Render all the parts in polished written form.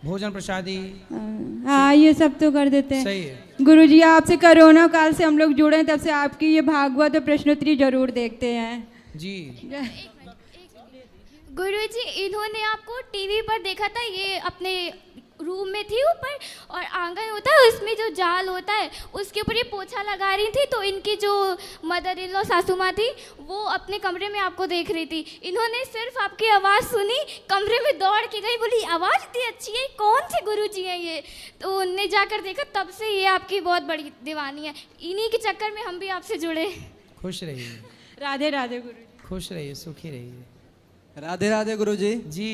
भोजन प्रसादी। हाँ ये सब तो कर देते हैं। सही है। गुरुजी आपसे कोरोना काल से हम लोग जुड़े हैं, तब से आपकी ये भागवत और प्रश्नोत्तरी जरूर देखते हैं जी। गुरुजी इन्होंने आपको टीवी पर देखा था, ये अपने रूम में थी ऊपर और आंगन होता है उसमें जो जाल होता है उसके ऊपर ये पोछा लगा रही थी, तो इनकी जो मदर इन लॉ सासू माँ थी वो अपने कमरे में आपको देख रही थी। इन्होंने सिर्फ आपकी आवाज़ सुनी, कमरे में दौड़ के गई, बोली आवाज़ इतनी अच्छी है, कौन से गुरुजी हैं ये। तो उनने जाकर देखा, तब से ये आपकी बहुत बड़ी दीवानी है। इन्हीं के चक्कर में हम भी आपसे जुड़े। खुश रहिए। राधे राधे गुरुजी। खुश रहिए, सुखी रहिए। राधे राधे गुरुजी। जी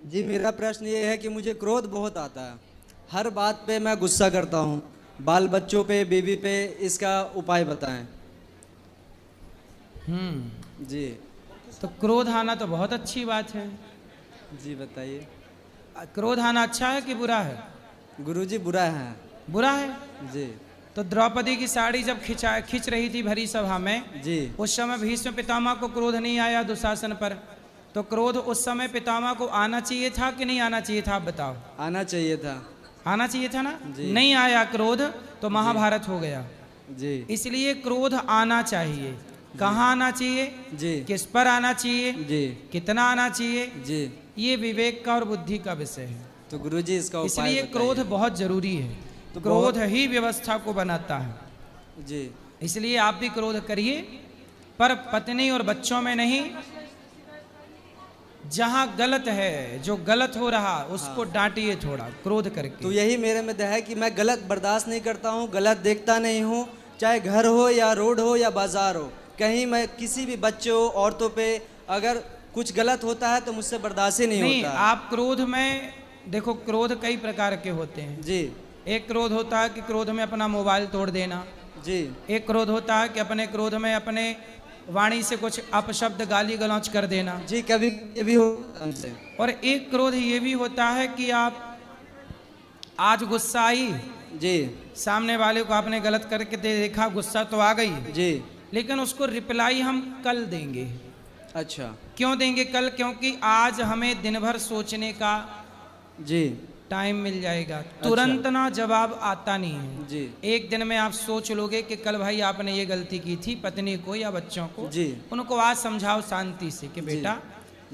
जी मेरा प्रश्न ये है कि मुझे क्रोध बहुत आता है, हर बात पे मैं गुस्सा करता हूँ, बाल बच्चों पे, बीवी पे, इसका उपाय बताएं। जी। तो क्रोध आना तो बहुत अच्छी बात है। जी बताइए। क्रोध आना अच्छा है कि बुरा है? गुरुजी बुरा है। बुरा है। जी। तो द्रौपदी की साड़ी जब खिंच रही थी भरी सभा में, जी, उस समय भीष्म पितामह को क्रोध नहीं आया दुशासन पर, तो क्रोध उस समय पितामह को आना चाहिए था कि नहीं आना चाहिए था? आप बताओ। आना चाहिए था। आना चाहिए था ना? जी। नहीं आया क्रोध तो महाभारत हो गया। जी। इसलिए क्रोध आना चाहिए। कहाँ आना चाहिए? जी। किस पर आना चाहिए? जी। कितना आना चाहिए? जी। ये विवेक का और बुद्धि का विषय है। तो गुरुजी इसका उपाय इसलिए बताइए। क्रोध बहुत जरूरी है। तो क्रोध ही व्यवस्था को बनाता है। जी। इसलिए आप भी क्रोध करिए, पर पत्नी और बच्चों में नहीं। जहां गलत है, जो गलत हो रहा उसको डांटिए थोड़ा क्रोध करके। तो यही मेरे में है कि मैं गलत बर्दाश्त नहीं करता हूँ, गलत देखता नहीं हूँ, चाहे घर हो या रोड हो या बाजार हो, कहीं मैं किसी भी बच्चों औरतों पे अगर कुछ गलत होता है तो मुझसे बर्दाश्त ही नहीं होता है। आप क्रोध में देखो, क्रोध कई प्रकार के होते हैं। जी। एक क्रोध होता है कि क्रोध में अपना मोबाइल तोड़ देना। जी। एक क्रोध होता है कि अपने क्रोध में अपने वाणी से कुछ अपशब्द गाली गलौच कर देना। जी कभी ये भी होता है। और एक क्रोध ये भी होता है कि आप आज गुस्सा आई जी, सामने वाले को आपने गलत करके देखा, गुस्सा तो आ गई जी, लेकिन उसको रिप्लाई हम कल देंगे। अच्छा। क्यों देंगे कल? क्योंकि आज हमें दिन भर सोचने का जी टाइम मिल जाएगा। तुरंत ना जवाब आता नहीं है। जी। एक दिन में आप सोच लोगे कि कल भाई आपने ये गलती की थी, पत्नी को या बच्चों को, जी, उनको आज समझाओ शांति से कि बेटा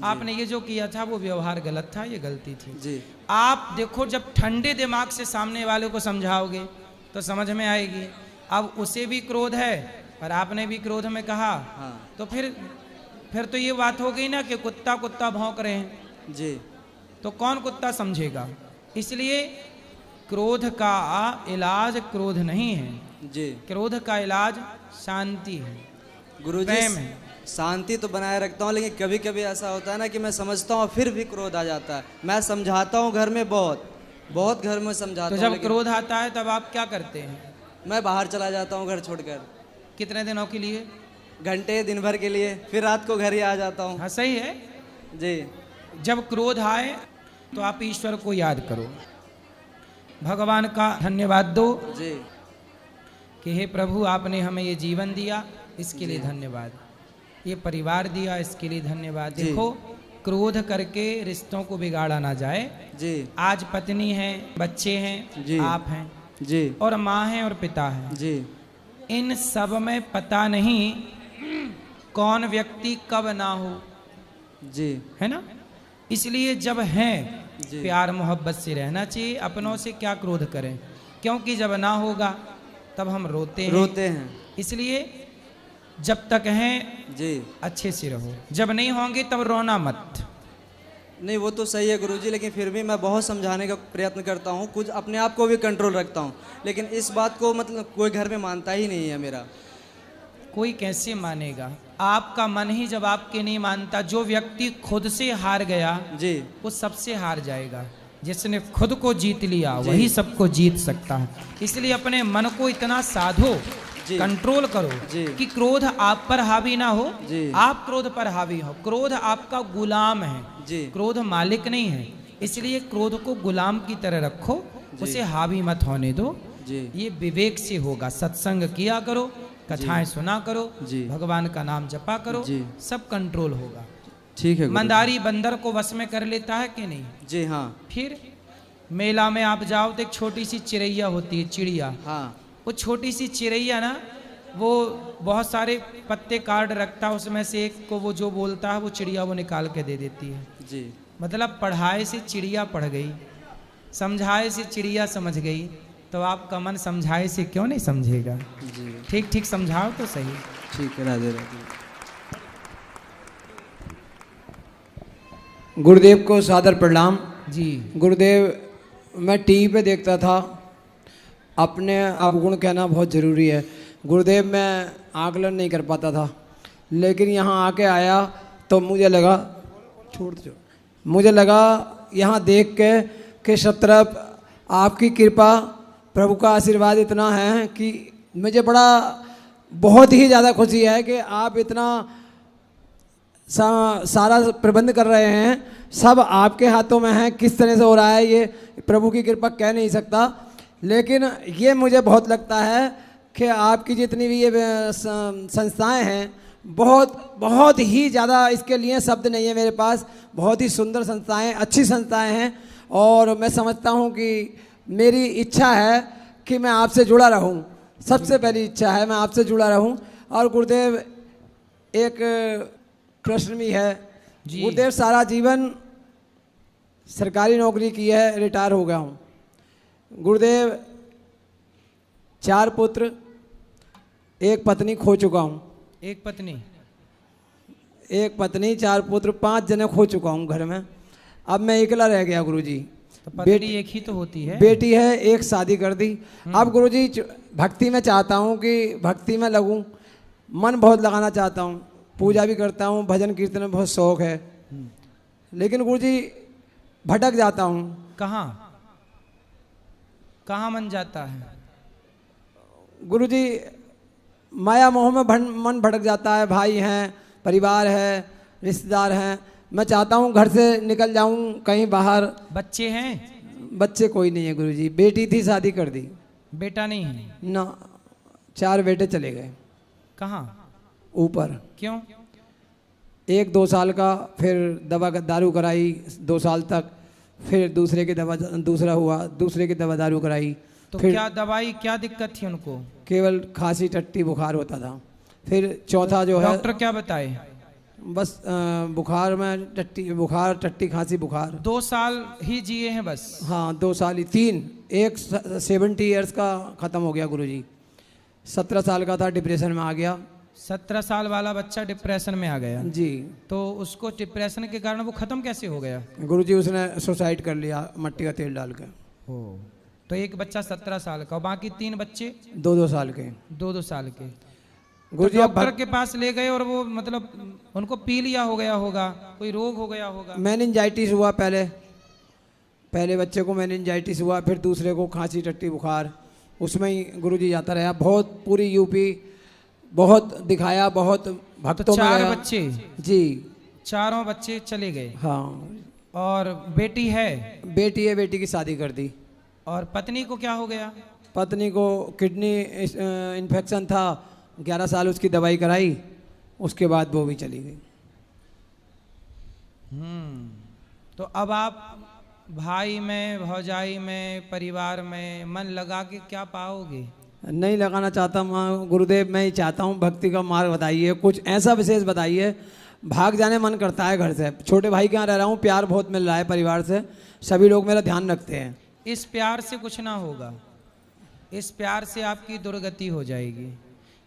आपने ये जो किया था वो व्यवहार गलत था, ये गलती थी। जी। आप देखो, जब ठंडे दिमाग से सामने वाले को समझाओगे तो समझ में आएगी। अब उसे भी क्रोध है और आपने भी क्रोध में कहा। हाँ। तो फिर तो ये बात हो गई ना कि कुत्ता कुत्ता भौंक रहे हैं। जी। तो कौन कुत्ता समझेगा? इसलिए क्रोध का इलाज क्रोध नहीं है। जी। क्रोध का इलाज शांति है, गुरुजी प्रेम है। शांति तो बनाए रखता हूँ, लेकिन कभी कभी ऐसा होता है ना कि मैं समझता हूँ फिर भी क्रोध आ जाता है। मैं समझाता हूँ घर में, बहुत घर में समझाता तो हूँ, जब लेकिन क्रोध आता है तब आप क्या करते हैं? मैं बाहर चला जाता हूँ घर छोड़कर। कितने दिनों के लिए? घंटे, दिन भर के लिए, फिर रात को घर ही आ जाता हूँ। हाँ सही है। जी। जब क्रोध आए तो आप ईश्वर को याद करो, भगवान का धन्यवाद दो जी। कि हे प्रभु आपने हमें ये जीवन दिया, इसके लिए धन्यवाद, ये परिवार दिया, इसके लिए धन्यवाद। जी। देखो, क्रोध करके रिश्तों को बिगाड़ा ना जाए। जी। आज पत्नी है, बच्चे हैं, जी। आप हैं, जी। और माँ है और पिता है। जी। इन सब में पता नहीं कौन व्यक्ति कब ना हो, जी। है ना? इसलिए जब हैं जी। प्यार मोहब्बत से रहना चाहिए। अपनों से क्या क्रोध करें, क्योंकि जब ना होगा तब हम रोते हैं। इसलिए जब तक हैं जी अच्छे से रहो, जब नहीं होंगे तब रोना मत। नहीं वो तो सही है गुरुजी, लेकिन फिर भी मैं बहुत समझाने का प्रयत्न करता हूँ, कुछ अपने आप को भी कंट्रोल रखता हूँ, लेकिन इस बात को मतलब कोई घर में मानता ही नहीं है मेरा। कोई कैसे मानेगा? आपका मन ही जब आपके नहीं मानता, जो व्यक्ति खुद से हार गया जी वो सबसे हार जाएगा। जिसने खुद को जीत लिया वही सबको जीत सकता है। इसलिए अपने मन को इतना साधो, कंट्रोल करो कि क्रोध आप पर हावी ना हो, आप क्रोध पर हावी हो। क्रोध आपका गुलाम है, क्रोध मालिक नहीं है। इसलिए क्रोध को गुलाम की तरह रखो, उसे हावी मत होने दो। ये विवेक से होगा। सत्संग किया करो, कथाएं सुना करो, भगवान का नाम जपा करो, सब कंट्रोल होगा। ठीक है। मंदारी बंदर को वश में कर लेता है कि नहीं? जी हाँ। फिर मेला में आप जाओ तो एक छोटी सी चिड़ैया होती है, चिड़िया। हाँ वो छोटी सी चिड़ैया ना, वो बहुत सारे पत्ते काट रखता है, उसमें से एक को वो जो बोलता है वो चिड़िया वो निकाल के दे देती है। जी। मतलब पढ़ाए से चिड़िया पढ़ गई, समझाए से चिड़िया समझ गई, तो आपका मन समझाए से क्यों नहीं समझेगा? जी ठीक ठीक समझाओ तो सही। ठीक है, राधे राधे। गुरुदेव को सादर प्रणाम। जी। गुरुदेव, मैं टीवी पे देखता था, अपने अवगुण कहना बहुत ज़रूरी है। गुरुदेव, मैं आकलन नहीं कर पाता था, लेकिन यहाँ आके आया तो मुझे लगा, मुझे लगा यहाँ देख के कि सब तरफ आपकी कृपा, प्रभु का आशीर्वाद इतना है कि मुझे बहुत ही ज़्यादा खुशी है कि आप इतना सारा प्रबंध कर रहे हैं। सब आपके हाथों में है, किस तरह से हो रहा है ये प्रभु की कृपा कह नहीं सकता। लेकिन ये मुझे बहुत लगता है कि आपकी जितनी भी ये संस्थाएं हैं, बहुत ही ज़्यादा, इसके लिए शब्द नहीं है मेरे पास। बहुत ही सुंदर संस्थाएं, अच्छी संस्थाएं हैं, और मैं समझता हूँ कि मेरी इच्छा है कि मैं आपसे जुड़ा रहूँ। सबसे पहली इच्छा है मैं आपसे जुड़ा रहूँ। और गुरुदेव, एक प्रश्न भी है। गुरुदेव, सारा जीवन सरकारी नौकरी की है, रिटायर हो गया हूँ। गुरुदेव, 4 पुत्र, 1 पत्नी खो चुका हूँ। एक पत्नी, 4 पुत्र, 5 जने खो चुका हूँ घर में। अब मैं अकेला रह गया गुरुजी। तो पत्नी एक ही तो होती है। बेटी है, 1 शादी कर दी। अब गुरुजी, भक्ति में चाहता हूँ कि भक्ति में लगूँ, मन बहुत लगाना चाहता हूँ, पूजा भी करता हूँ, भजन कीर्तन में बहुत शौक है, लेकिन गुरुजी भटक जाता हूँ। कहाँ कहाँ मन जाता है? गुरुजी, माया मोह में मन भटक जाता है। भाई हैं, परिवार है, रिश्तेदार हैं, मैं चाहता हूँ घर से निकल जाऊँ कहीं बाहर। बच्चे हैं? बच्चे कोई नहीं है गुरुजी। बेटी थी, शादी कर दी। बेटा नहीं है? ना, 4 बेटे चले गए। कहाँ? ऊपर। क्यों? 1-2 साल का, फिर दवा दारू कराई 2 साल तक, फिर दूसरे की दवा दारू कराई। तो फिर क्या दवाई, क्या दिक्कत थी उनको? केवल खांसी टट्टी बुखार होता था। फिर चौथा जो है, डॉक्टर क्या बताए? बस बुखार में बुखार, टट्टी, खांसी, बुखार। 2 साल ही जिए हैं बस? हाँ, 2 साल ही, 3। एक 70 ईयर्स का ख़त्म हो गया गुरुजी। 17 साल का था, डिप्रेशन में आ गया। 17 साल वाला बच्चा डिप्रेशन में आ गया? जी। तो उसको डिप्रेशन के कारण वो खत्म कैसे हो गया? गुरुजी, उसने सुसाइड कर लिया मट्टी का तेल डाल के। तो एक बच्चा 17 साल का और बाकी 3 बच्चे 2-2 साल के। 2-2 साल के। गुरुजी, तो डॉक्टर के पास ले गए और वो मतलब उनको पी लिया हो गया होगा, कोई रोग हो गया होगा। मेनिंजाइटिस हुआ पहले बच्चे को मेनिंजाइटिस हुआ, फिर दूसरे को खांसी टट्टी बुखार। उसमें ही गुरुजी जाता रहा, बहुत पूरी यूपी बहुत दिखाया, बहुत भक्तों में 4 बच्चे? जी, 4 बच्चे चले गए। हाँ। और बेटी है? बेटी है, बेटी की शादी कर दी। और पत्नी को क्या हो गया? पत्नी को किडनी इन्फेक्शन था, 11 साल उसकी दवाई कराई, उसके बाद वो भी चली गई। तो अब आप भाई में, भौजाई में, परिवार में मन लगा के क्या पाओगे? नहीं लगाना चाहता मैं गुरुदेव। मैं ही चाहता हूँ भक्ति का मार्ग बताइए, कुछ ऐसा विशेष बताइए। भाग जाने मन करता है घर से। छोटे भाई के यहाँ रह रहा हूँ, प्यार बहुत मिल रहा है परिवार से, सभी लोग मेरा ध्यान रखते हैं। इस प्यार से कुछ ना होगा, इस प्यार से आपकी दुर्गति हो जाएगी।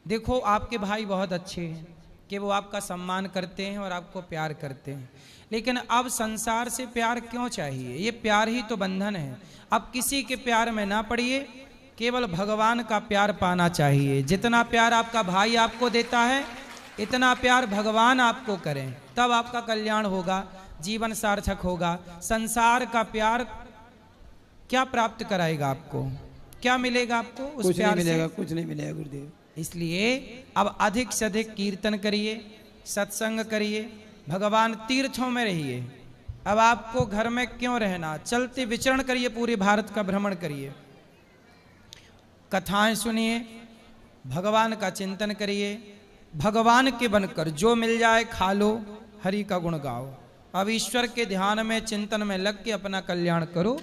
देखो, आपके भाई बहुत अच्छे हैं कि वो आपका सम्मान करते हैं और आपको प्यार करते हैं, लेकिन अब संसार से प्यार क्यों चाहिए? ये प्यार ही तो बंधन है। अब किसी के प्यार में ना पड़िए, केवल भगवान का प्यार पाना चाहिए। जितना प्यार आपका भाई आपको देता है, इतना प्यार भगवान आपको करें, तब आपका कल्याण होगा, जीवन सार्थक होगा। संसार का प्यार क्या प्राप्त कराएगा आपको? क्या मिलेगा आपको उस कुछ प्यार नहीं मिलेगा, से? कुछ नहीं मिलेगा गुरुदेव। इसलिए अब अधिक से अधिक कीर्तन करिए, सत्संग करिए, भगवान तीर्थों में रहिए। अब आपको घर में क्यों रहना, चलते विचरण करिए, पूरे भारत का भ्रमण करिए, कथाएं सुनिए, भगवान का चिंतन करिए, भगवान के बनकर जो मिल जाए खा लो, हरि का गुण गाओ। अब ईश्वर के ध्यान में, चिंतन में लग के अपना कल्याण करो।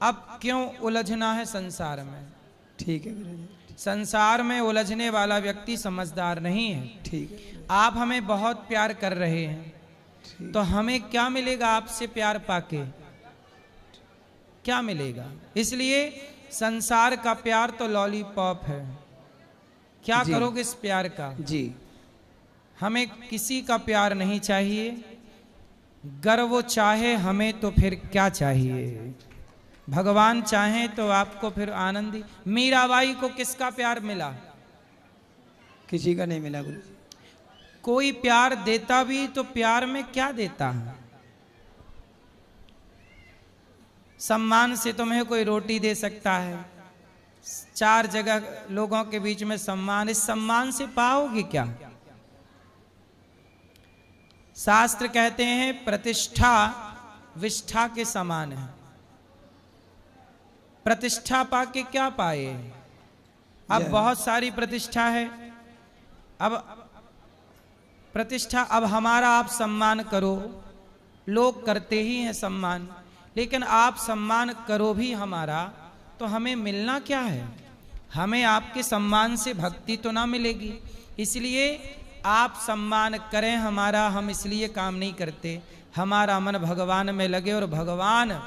अब क्यों उलझना है संसार में? ठीक है गुरुजी। संसार में उलझने वाला व्यक्ति समझदार नहीं है। ठीक है। आप हमें बहुत प्यार कर रहे हैं, तो हमें क्या मिलेगा आपसे प्यार पाके? क्या मिलेगा? इसलिए संसार का प्यार तो लॉलीपॉप है। क्या करोगे इस प्यार का? जी। हमें किसी का प्यार नहीं चाहिए। गर वो चाहे हमें तो फिर क्या चाहिए? भगवान चाहें तो आपको फिर आनंद ही। मीराबाई को किसका प्यार मिला? किसी का नहीं मिला गुरुजी। कोई प्यार देता भी तो प्यार में क्या देता है? सम्मान से तुम्हें कोई रोटी दे सकता है, 4 जगह लोगों के बीच में सम्मान, इस सम्मान से पाओगे क्या? शास्त्र कहते हैं प्रतिष्ठा विष्ठा के समान है। प्रतिष्ठा पाके क्या पाए? अब बहुत सारी प्रतिष्ठा है। अब प्रतिष्ठा, अब हमारा आप सम्मान करो, लोग करते ही हैं सम्मान, लेकिन आप सम्मान करो भी हमारा, तो हमें मिलना क्या है? हमें आपके सम्मान से भक्ति तो ना मिलेगी। इसलिए आप सम्मान करें हमारा, हम इसलिए काम नहीं करते। हमारा मन भगवान में लगे और भगवान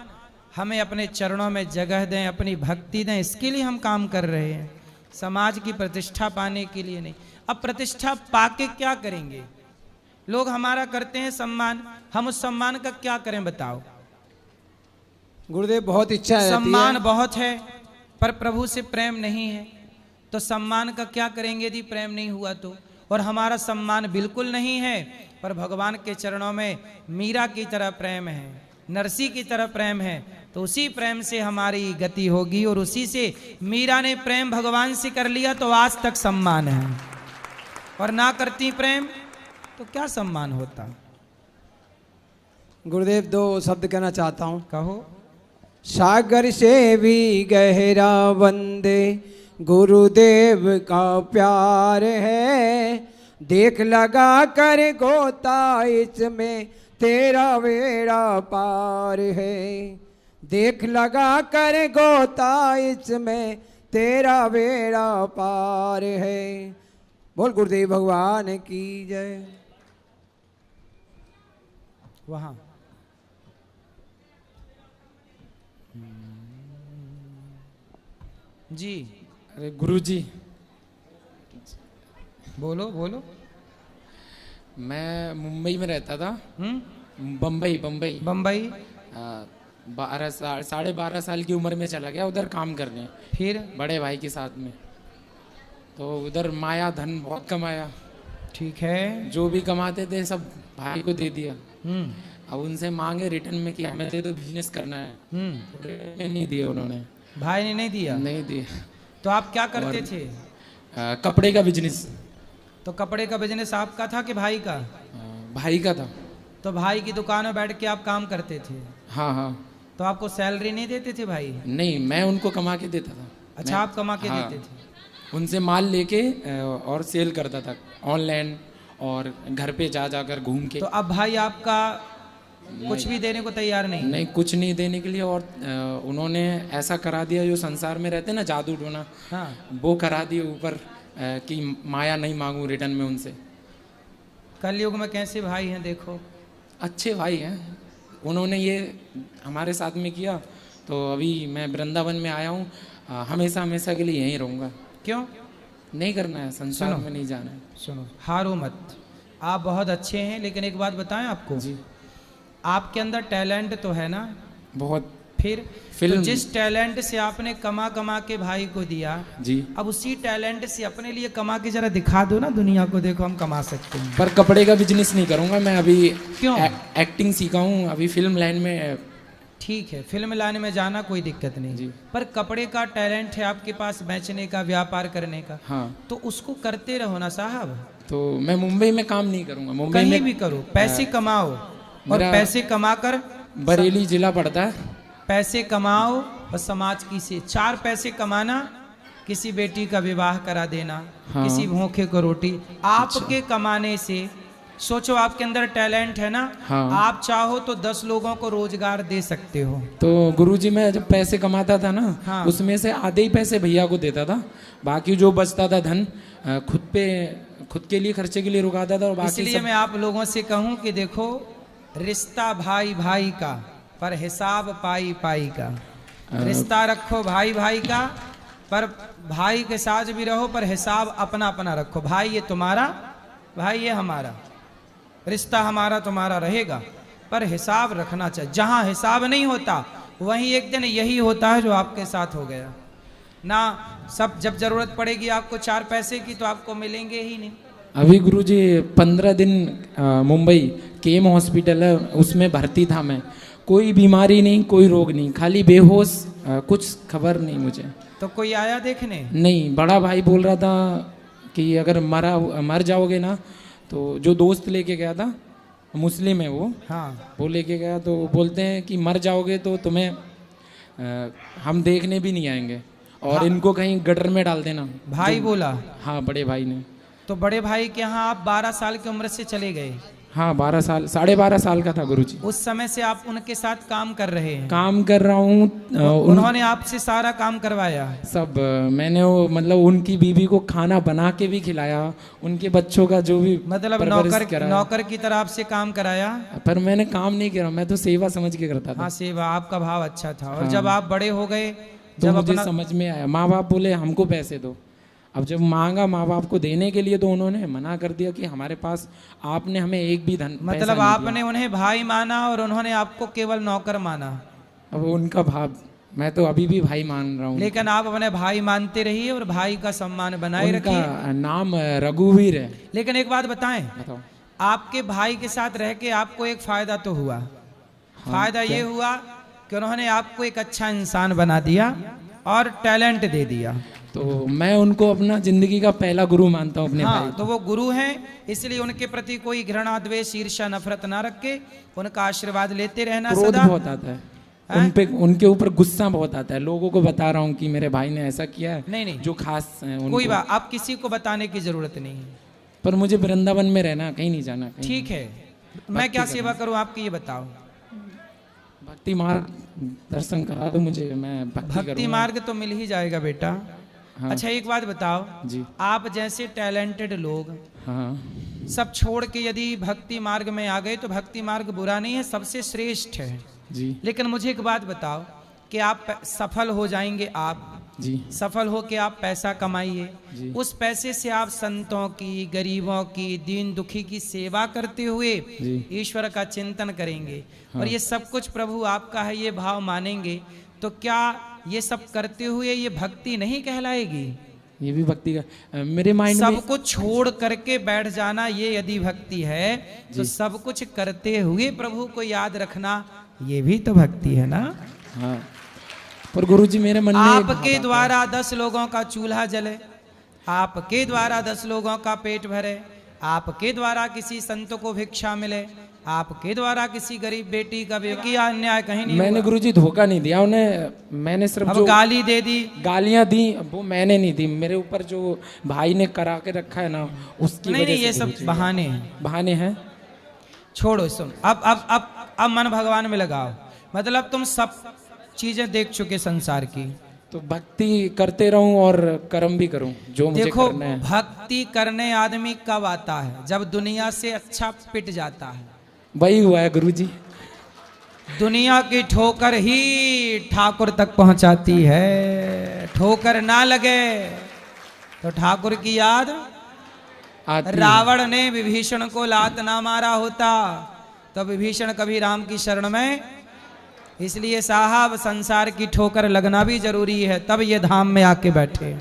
हमें अपने चरणों में जगह दें, अपनी भक्ति दें, इसके लिए हम काम कर रहे हैं, समाज की प्रतिष्ठा पाने के लिए नहीं। अब प्रतिष्ठा पाके क्या करेंगे? लोग हमारा करते हैं सम्मान, हम उस सम्मान का क्या करें बताओ? गुरुदेव बहुत इच्छा है, सम्मान बहुत है पर प्रभु से प्रेम नहीं है, तो सम्मान का क्या करेंगे यदि प्रेम नहीं हुआ तो? और हमारा सम्मान बिल्कुल नहीं है पर भगवान के चरणों में मीरा की तरह प्रेम है, नरसी की तरह प्रेम है, तो उसी प्रेम से हमारी गति होगी। और उसी से मीरा ने प्रेम भगवान से कर लिया तो आज तक सम्मान है, और ना करती प्रेम तो क्या सम्मान होता? गुरुदेव 2 शब्द कहना चाहता हूँ। कहो। सागर से भी गहरा वंदे गुरुदेव का प्यार है, देख लगा कर गोता इसमें तेरा बेड़ा पार है, देख लगा कर गोता इसमें तेरा बेड़ा पार है। बोल गुरुदेव भगवान की जय। वहां जी। अरे गुरुजी, बोलो बोलो। मैं मुंबई में रहता था। बम्बई बम्बई बम्बई 12.5 साल की उम्र में चला गया उधर काम करने, फिर बड़े भाई के साथ में। तो उधर माया धन बहुत कमाया। ठीक है। जो भी कमाते थे सब भाई को दे दिया। अब उनसे मांगे रिटर्न में कि हमें दे दो, बिजनेस करना है, नहीं दिए उन्होंने। भाई ने नहीं दिया? नहीं दिए। तो आप क्या करते थे? कपड़े का बिजनेस। तो कपड़े का बिजनेस आपका था कि भाई का? भाई का था। तो भाई की दुकान में बैठ के आप काम करते थे? हाँ हाँ। तो आपको सैलरी नहीं देते थे भाई? नहीं, मैं उनको कमा के देता था। अच्छा, आप कमा के देते थे? उनसे माल लेके और सेल करता था ऑनलाइन और घर पे जा जाकर घूम के। तो अब भाई आपका कुछ भी देने को तैयार नहीं? नहीं, कुछ नहीं देने के लिए। और उन्होंने ऐसा करा दिया, जो संसार में रहते ना जादू टोना, हाँ, वो करा दिए ऊपर कि माया नहीं मांगू रिटर्न में उनसे। कलयुग में कैसे भाई हैं देखो। अच्छे भाई हैं। उन्होंने ये हमारे साथ में किया, तो अभी मैं वृंदावन में आया हूँ। हमेशा हमेशा के लिए यहीं रहूँगा। क्यों? नहीं करना है, संसार में नहीं जाना है। सुनो, हारो मत। आप बहुत अच्छे हैं, लेकिन एक बात बताएं आपको जी। आपके अंदर टैलेंट तो है ना? बहुत। फिर फिल्म। तो जिस टैलेंट से आपने कमा कमा के भाई को दिया, जी, अब उसी टैलेंट से अपने लिए कमा के जरा दिखा दो ना दुनिया को, देखो हम कमा सकते हैं। पर कपड़े का बिजनेस नहीं करूँगा मैं अभी। क्यों? एक्टिंग सीखा हूँ अभी, फिल्म लाइन में। ठीक है, फिल्म लाइन में जाना कोई दिक्कत नहीं जी। पर कपड़े का टैलेंट है आपके पास, बेचने का, व्यापार करने का, हाँ, तो उसको करते रहो ना साहब। तो मैं मुंबई में काम नहीं करूँगा। मुंबई कहीं में भी करो, पैसे कमाओ, और पैसे कमाकर बरेली जिला पड़ता है। पैसे कमाओ और समाज की से 4 पैसे कमाना, किसी बेटी का विवाह करा देना, हाँ। किसी भूखे को रोटी। आपके कमाने से सोचो आपके अंदर टैलेंट है ना, हाँ। आप चाहो तो 10 लोगों को रोजगार दे सकते हो। तो गुरुजी मैं जब पैसे कमाता था ना, हाँ। उसमें से आधे ही पैसे भैया को देता था, बाकी जो बचता था धन खुद के लिए खर्चे के लिए रुकाता था। और बाकी इसलिए मैं आप लोगों से कहूं कि देखो, रिश्ता भाई भाई का, पर हिसाब पाई पाई का। रिश्ता रखो भाई भाई का, पर भाई के साथ भी रहो, पर हिसाब अपना अपना रखो। भाई ये तुम्हारा, भाई ये हमारा, रिश्ता हमारा तुम्हारा रहेगा, पर हिसाब रखना चाहिए। जहां हिसाब नहीं होता वहीं एक दिन यही होता है जो आपके साथ हो गया ना। सब जब जरूरत पड़ेगी आपको 4 पैसे की तो आपको मिलेंगे ही नहीं। अभी गुरुजी 15 दिन मुंबई केम हॉस्पिटल है, उसमें भर्ती था मैं। कोई बीमारी नहीं, कोई रोग नहीं, खाली बेहोश, कुछ खबर नहीं मुझे। तो कोई आया देखने? नहीं, बड़ा भाई बोल रहा था कि अगर मर जाओगे ना, तो जो दोस्त लेके गया था, मुस्लिम है वो, हाँ, वो लेके गया, तो बोलते हैं कि मर जाओगे तो तुम्हें हम देखने भी नहीं आएंगे, और हाँ। इनको कहीं गटर में डाल देना। भाई बोला? हाँ, बड़े भाई ने। तो बड़े भाई के यहाँ आप 12 साल की उम्र से चले गए? हाँ, 12 साल, 12.5 साल का था गुरुजी। उस समय से आप उनके साथ काम कर रहे हैं? काम कर रहा हूँ। उन्होंने आपसे सारा काम करवाया? सब मैंने वो, मतलब उनकी बीवी को खाना बना के भी खिलाया, उनके बच्चों का जो भी मतलब परवरिश कराया। नौकर की तरह आपसे काम कराया? पर मैंने काम नहीं किया, मैं तो सेवा समझ के करता था। हाँ, सेवा, आपका भाव अच्छा था। और हाँ। जब आप बड़े हो गए, तो जब मुझे अपना समझ में आया, माँ बाप बोले हमको पैसे दो। अब जब मांगा माँ बाप को देने के लिए, तो उन्होंने मना कर दिया कि हमारे पास, आपने हमें एक भी धन मतलब पैसा नहीं आपने दिया। उन्हें भाई माना और उन्होंने आपको केवल नौकर माना? अब उनका भाव, मैं तो अभी भी भाई मान रहा हूँ। लेकिन आप अपने भाई मानते रहिए और भाई का सम्मान बनाए रखिए। उनका नाम रघुवीर है। लेकिन एक बात बताएं, बताओ। आपके भाई के साथ रह के आपको एक फायदा तो हुआ। फायदा ये हुआ कि उन्होंने आपको एक अच्छा इंसान बना दिया और टैलेंट दे दिया। तो मैं उनको अपना जिंदगी का पहला गुरु मानता हूँ, अपने भाई हाँ, को। तो वो गुरु हैं, इसलिए उनके प्रति कोई घृणा, द्वेष, ईर्ष्या, नफरत ना रख के उनका आशीर्वाद लेते रहना क्रोध सदा। बहुत आता है उन पे, उनके ऊपर गुस्सा बहुत आता है। लोगों को बता रहा हूँ कि मेरे भाई ने ऐसा किया है, नहीं, नहीं, जो खास है उनको। कोई बात, आप किसी को बताने की जरूरत नहीं है। पर मुझे वृंदावन में रहना, कहीं नहीं जाना। कहीं ठीक है, मैं क्या सेवा करूं आपकी, ये बताओ। भक्ति मार्ग दर्शन करा दो मुझे, मैं भक्ति करूंगा। मार्ग तो मिल ही जाएगा बेटा। हाँ। अच्छा, एक बात बताओ जी। आप जैसे टैलेंटेड लोग हाँ, सब छोड़ के यदि भक्ति मार्ग में आ गए तो भक्ति मार्ग बुरा नहीं है, सबसे श्रेष्ठ है। जी लेकिन मुझे एक बात बताओ कि आप सफल हो जाएंगे, आप जी सफल हो के आप पैसा कमाइए, जी। उस पैसे से आप संतों की, गरीबों की, दीन दुखी की सेवा करते हुए जी। ईश्वर का चिंतन करेंगे, हाँ। और ये सब कुछ प्रभु आपका है, ये भाव मानेंगे, तो क्या ये सब करते हुए ये भक्ति नहीं कहलाएगी? ये भी भक्ति का मेरे माइंड में। सब कुछ छोड़ करके बैठ जाना, ये यदि भक्ति है, तो सब कुछ करते हुए प्रभु को याद रखना, ये भी तो भक्ति है ना। हाँ, पर गुरुजी मेरे मन में आपके द्वारा 10 लोगों का चूल्हा जले, आपके द्वारा 10 लोगों का पेट भरे, आपके द्वारा किसी संत को भिक्षा मिले, आपके द्वारा किसी गरीब बेटी का विवाह किया, अन्याय कहीं नहीं मैंने हुआ। गुरुजी धोखा नहीं दिया उन्हें, मैंने सिर्फ अब जो गाली दे दी, गालियां दी वो मैंने नहीं दी, मेरे ऊपर जो भाई ने करा के रखा है ना, उसकी नहीं वजह नहीं, ये से सब गुरुजी। बहाने हैं, बहाने हैं। छोड़ो। सुन, अब मन भगवान में लगाओ। मतलब तुम सब चीजें देख चुके संसार की, तो भक्ति करते रहूं और कर्म भी करूं जो मुझे देखो करना है। भक्ति करने आदमी कब आता है? जब दुनिया से अच्छा पिट जाता है। वही हुआ है गुरुजी। दुनिया की ठोकर ही ठाकुर तक पहुंचाती है, ठोकर ना लगे तो ठाकुर की याद आती है। रावण ने विभीषण को लात ना मारा होता तो विभीषण कभी राम की शरण में। इसलिए साहब संसार की ठोकर लगना भी जरूरी है, तब ये धाम में आके बैठे।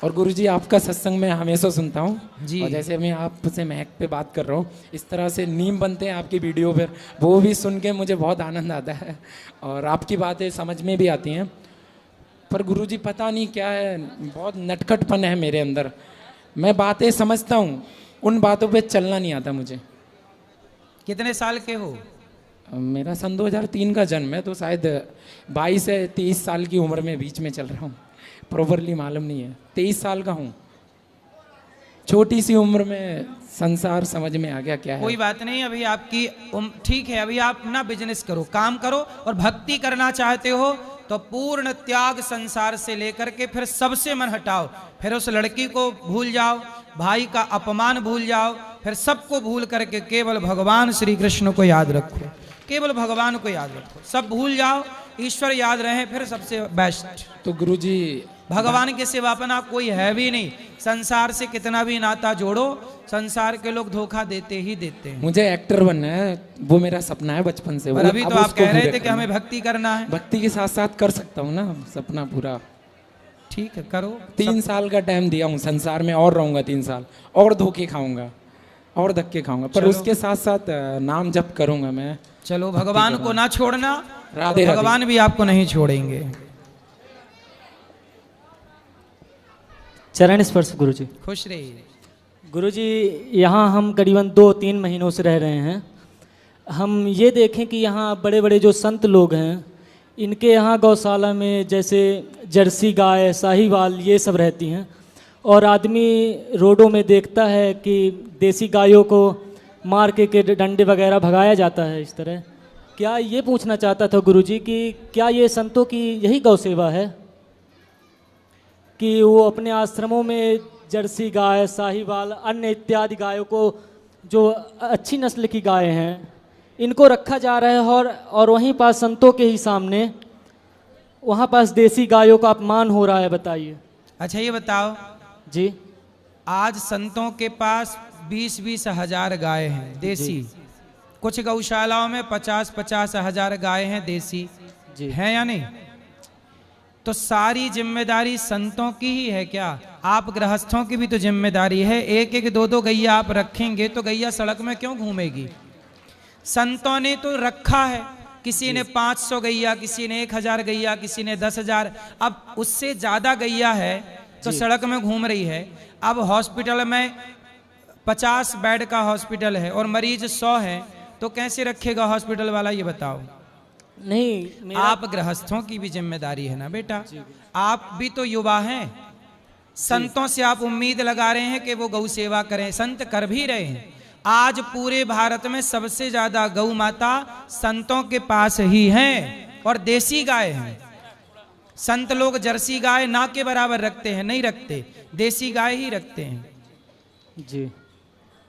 और गुरुजी आपका सत्संग मैं हमेशा सुनता हूँ जी। और जैसे मैं आपसे महक पे बात कर रहा हूँ, इस तरह से नीम बनते हैं आपकी वीडियो पर, वो भी सुन के मुझे बहुत आनंद आता है और आपकी बातें समझ में भी आती हैं। पर गुरुजी पता नहीं क्या है, बहुत नटखटपन है मेरे अंदर। मैं बातें समझता हूँ, उन बातों पे चलना नहीं आता मुझे। कितने साल के हो? मेरा सन 2003 का जन्म है, तो शायद 22 से 23 साल की उम्र में बीच में चल रहा हूँ, प्रॉपरली मालूम नहीं है। 23 साल का हूँ। छोटी सी उम्र में संसार समझ में आ गया क्या है। कोई बात नहीं, अभी आपकी ठीक है, अभी आप ना बिजनेस करो, काम करो, और भक्ति करना चाहते हो तो पूर्ण त्याग संसार से लेकर के फिर सबसे मन हटाओ, फिर उस लड़की को भूल जाओ, भाई का अपमान भूल जाओ, फिर सबको भूल करके केवल भगवान श्री कृष्ण को याद रखो, केवल भगवान को याद रखो, सब भूल जाओ, ईश्वर याद रहे, फिर सबसे बेस्ट। तो गुरुजी भगवान के सिवा अपना कोई है भी नहीं। संसार से कितना भी नाता जोड़ो, संसार के लोग धोखा देते ही देते हैं। मुझे एक्टर बनना है, वो मेरा सपना है बचपन से। पर अभी तो आप कह रहे थे कि हमें भक्ति करना है। भक्ति के साथ साथ कर सकता हूँ ना सपना पूरा। ठीक है, करो। 3 साल का टाइम दिया हूँ, संसार में और रहूंगा 3 साल, और धोखे खाऊंगा और धक्के खाऊंगा, पर उसके साथ साथ नाम जप करूंगा मैं। चलो, भगवान को ना छोड़ना, राधे राधे। भगवान भी आपको नहीं छोड़ेंगे। चरण स्पर्श गुरुजी। खुश रहिए गुरुजी। यहाँ हम करीबन 2-3 महीनों से रह रहे हैं। हम ये देखें कि यहाँ बड़े बड़े जो संत लोग हैं, इनके यहाँ गौशाला में जैसे जर्सी गाय, साहीवाल, ये सब रहती हैं, और आदमी रोडों में देखता है कि देसी गायों को मार के डंडे वगैरह भगाया जाता है इस तरह। क्या ये पूछना चाहता था गुरुजी कि क्या ये संतों की यही गौ सेवा है कि वो अपने आश्रमों में जर्सी गाय, साहीवाल, अन्य इत्यादि गायों को, जो अच्छी नस्ल की गाय हैं, इनको रखा जा रहा है, और वहीं पास संतों के ही सामने वहाँ पास देसी गायों का अपमान हो रहा है। बताइए। अच्छा, ये बताओ जी। आज संतों के पास 20-20 हजार गाय हैं देसी, कुछ गौशालाओं में 50-50 हजार गाय हैं देसी, जी हैं या नहीं? तो सारी जिम्मेदारी संतों की ही है क्या? आप गृहस्थों की भी तो जिम्मेदारी है। एक एक 2-2 गैया आप रखेंगे तो गैया सड़क में क्यों घूमेगी? संतों ने तो रखा है, किसी ने 500 गैया, किसी ने 1000 गैया, किसी ने 10,000, अब उससे ज्यादा गैया है तो सड़क में घूम रही है। अब हॉस्पिटल में 50 बेड का हॉस्पिटल है और मरीज 100 है, तो कैसे रखेगा हॉस्पिटल वाला, ये बताओ। नहीं, आप गृहस्थों की भी जिम्मेदारी है ना बेटा, आप भी तो युवा हैं। संतों से आप उम्मीद लगा रहे हैं कि वो गौ सेवा करें, संत कर भी रहे हैं। आज पूरे भारत में सबसे ज्यादा गौ माता संतों के पास ही हैं, और देसी गाय हैं। संत लोग जर्सी गाय ना के बराबर रखते हैं, नहीं रखते, देसी गाय ही रखते हैं जी।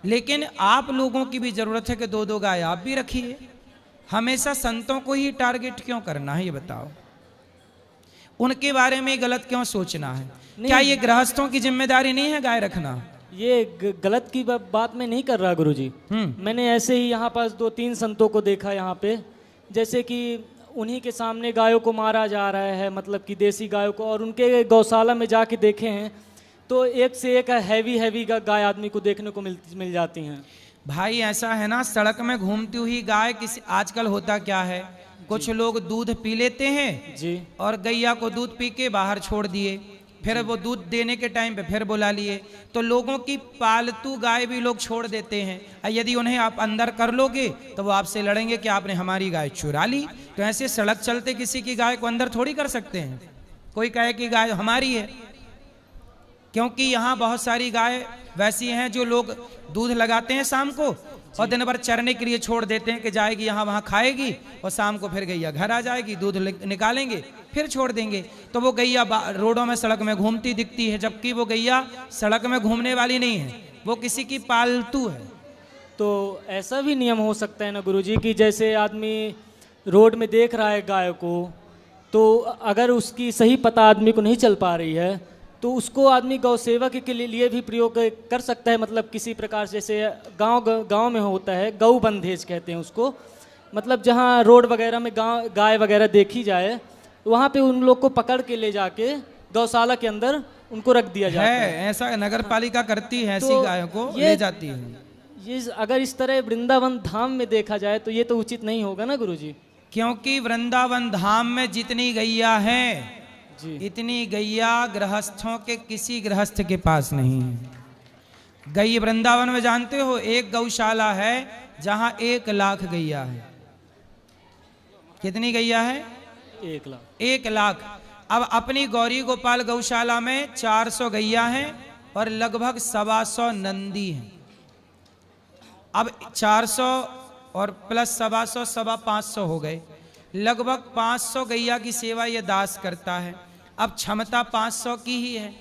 लेकिन आप लोगों की भी जरूरत है कि 2-2 गाय आप भी रखिए। हमेशा संतों को ही टारगेट क्यों करना है, ये बताओ। उनके बारे में गलत क्यों सोचना है? क्या ये गृहस्थों की जिम्मेदारी नहीं है गाय रखना? ये गलत की बात मैं नहीं कर रहा गुरुजी। मैंने ऐसे ही यहाँ पास 2-3 संतों को देखा यहाँ पे, जैसे कि उन्हीं के सामने गायों को मारा जा रहा है, मतलब कि देसी गायों को, और उनके गौशाला में जाके देखे हैं तो एक से एक हैवी गाय आदमी को देखने को मिल जाती हैं। भाई ऐसा है ना, सड़क में घूमती हुई गाय किसी, आजकल होता क्या है, कुछ लोग दूध पी लेते हैं जी, और गैया को दूध पी के बाहर छोड़ दिए, फिर वो दूध देने के टाइम पे फिर बुला लिए, तो लोगों की पालतू गाय भी लोग छोड़ देते हैं। यदि उन्हें आप अंदर कर लोगे तो वो आपसे लड़ेंगे कि आपने हमारी गाय चुरा ली। तो ऐसे सड़क चलते किसी की गाय को अंदर थोड़ी कर सकते हैं, कोई कहे कि गाय हमारी है, क्योंकि यहाँ बहुत सारी गाय वैसी हैं जो लोग दूध लगाते हैं शाम को और दिन भर चरने के लिए छोड़ देते हैं कि जाएगी यहाँ वहाँ खाएगी, और शाम को फिर गैया घर आ जाएगी, दूध निकालेंगे फिर छोड़ देंगे। तो वो गैया रोडों में सड़क में घूमती दिखती है, जबकि वो गैया सड़क में घूमने वाली नहीं है, वो किसी की पालतू है। तो ऐसा भी नियम हो सकता है ना गुरुजी कि जैसे आदमी रोड में देख रहा है गाय को, तो अगर उसकी सही पता आदमी को नहीं चल पा रही है तो उसको आदमी गौ सेवा के लिए भी प्रयोग कर सकता है। मतलब किसी प्रकार से, जैसे गांव में होता है गौ बंधेज कहते हैं उसको, मतलब जहां रोड वगैरह में गाय वगैरह देखी जाए वहां पे उन लोग को पकड़ के ले जाके गौशाला के अंदर उनको रख दिया जाता है। ऐसा नगर पालिका करती है, ऐसी गायों को ले जाती है। ये अगर इस तरह वृंदावन धाम में देखा जाए तो ये तो उचित नहीं होगा ना गुरुजी, क्योंकि वृंदावन धाम में जितनी गैया है जी, इतनी गैया गृहस्थों के किसी गृहस्थ के पास नहीं है। गई वृंदावन में जानते हो एक गौशाला है जहां 1 लाख गैया है। कितनी गैया है? 1 लाख। 1 लाख। अब अपनी गौरी गोपाल गौशाला में 400 गैया हैं और लगभग 125 नंदी हैं। अब 400 और प्लस 125 500 हो गए, लगभग 500 गैया की सेवा ये दास करता है। अब क्षमता 500 की ही है।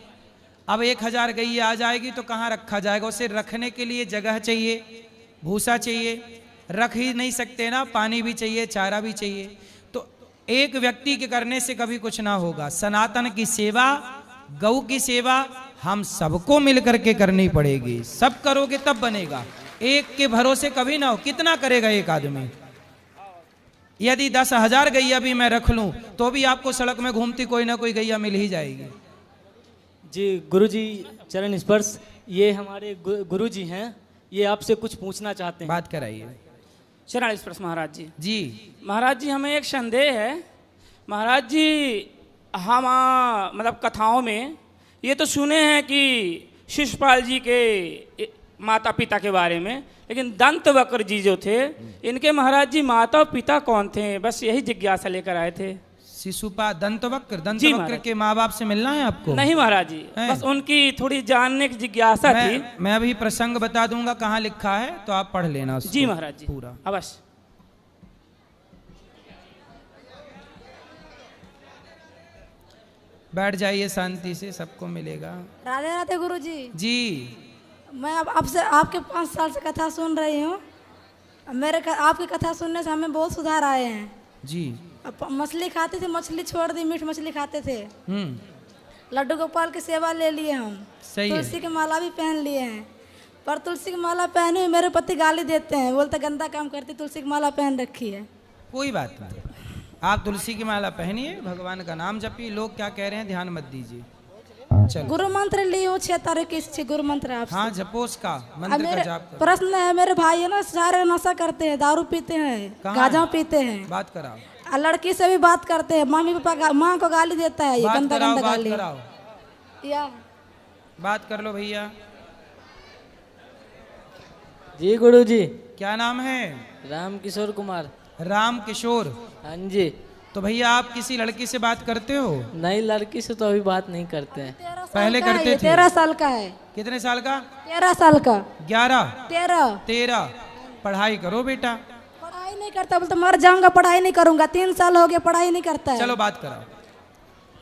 अब 1000 गैया आ जाएगी तो कहाँ रखा जाएगा? उसे रखने के लिए जगह चाहिए, भूसा चाहिए, रख ही नहीं सकते ना, पानी भी चाहिए, चारा भी चाहिए। तो एक व्यक्ति के करने से कभी कुछ ना होगा। सनातन की सेवा, गौ की सेवा हम सबको मिलकर के करनी पड़ेगी। सब करोगे तब बनेगा, एक के भरोसे कभी ना हो। कितना करेगा एक आदमी? यदि 10,000 गैया भी मैं रख लूं तो भी आपको सड़क में घूमती कोई ना कोई गैया मिल ही जाएगी। जी गुरुजी चरण स्पर्श, ये हमारे गुरुजी हैं, ये आपसे कुछ पूछना चाहते हैं। बात कराइए। चरण स्पर्श महाराज जी। जी महाराज जी, हमें एक संदेह है। महाराज जी, हम मतलब कथाओं में ये तो सुने हैं कि शिशुपाल जी के माता पिता के बारे में, लेकिन दंतवक्र जी जो थे, इनके महाराज जी माता और पिता कौन थे? बस यही जिज्ञासा लेकर आए थे। शिशुपाल, दंतवक्र के माँ बाप से मिलना है आपको? नहीं महाराज जी, बस उनकी थोड़ी जानने की जिज्ञासा थी। मैं अभी प्रसंग बता दूंगा कहाँ लिखा है, तो आप पढ़ लेना उसको। जी महाराज जी, पूरा अवश्य। बैठ जाइए, शांति से, सबको मिलेगा। राधे राधे गुरुजी। जी मैं अब आपसे आपके 5 साल से कथा सुन रही हूँ। आपकी कथा सुनने से हमें बहुत सुधार आए हैं जी। मछली खाते थे, मछली छोड़ दी, मीठ मछली खाते थे। लड्डू गोपाल की सेवा ले लिए हम। सही तुलसी है। की माला भी पहन लिए हैं, पर तुलसी की माला पहने हुए मेरे पति गाली देते हैं, बोलते गंदा काम करती, तुलसी की माला पहन रखी है। कोई बात नहीं, आप तुलसी की माला पहनिए, भगवान का नाम जपिए। लोग क्या कह रहे हैं ध्यान मत दीजिए। चलो, गुरु मंत्र ली हूँ 6 तारीख की गुरु मंत्र आपसे। हाँ, जपो उसका मंत्र का जाप करो। प्रश्न है, मेरे भाई है ना, सारे नशा करते हैं, दारू पीते हैं, गांजा पीते हैं, बात कराओ। लड़की से भी बात करते हैं, मम्मी पापा माँ को गाली देता है, ये गंदा गंदा गाली। बात कराओ, या बात कर लो भैया। जी गुरुजी। क्या नाम है? राम किशोर कुमार। राम किशोर। हाँ जी। तो भैया आप किसी लड़की से बात करते हो? नहीं, लड़की से तो अभी बात नहीं करते हैं। पहले करते थे। 13 साल का है। कितने साल का? 13 साल का। 11 13। पढ़ाई करो बेटा। पढ़ाई नहीं करता, बोलता मर जाऊंगा, पढ़ाई नहीं करूंगा। 3 साल हो गए, पढ़ाई नहीं करता है। चलो बात कराओ।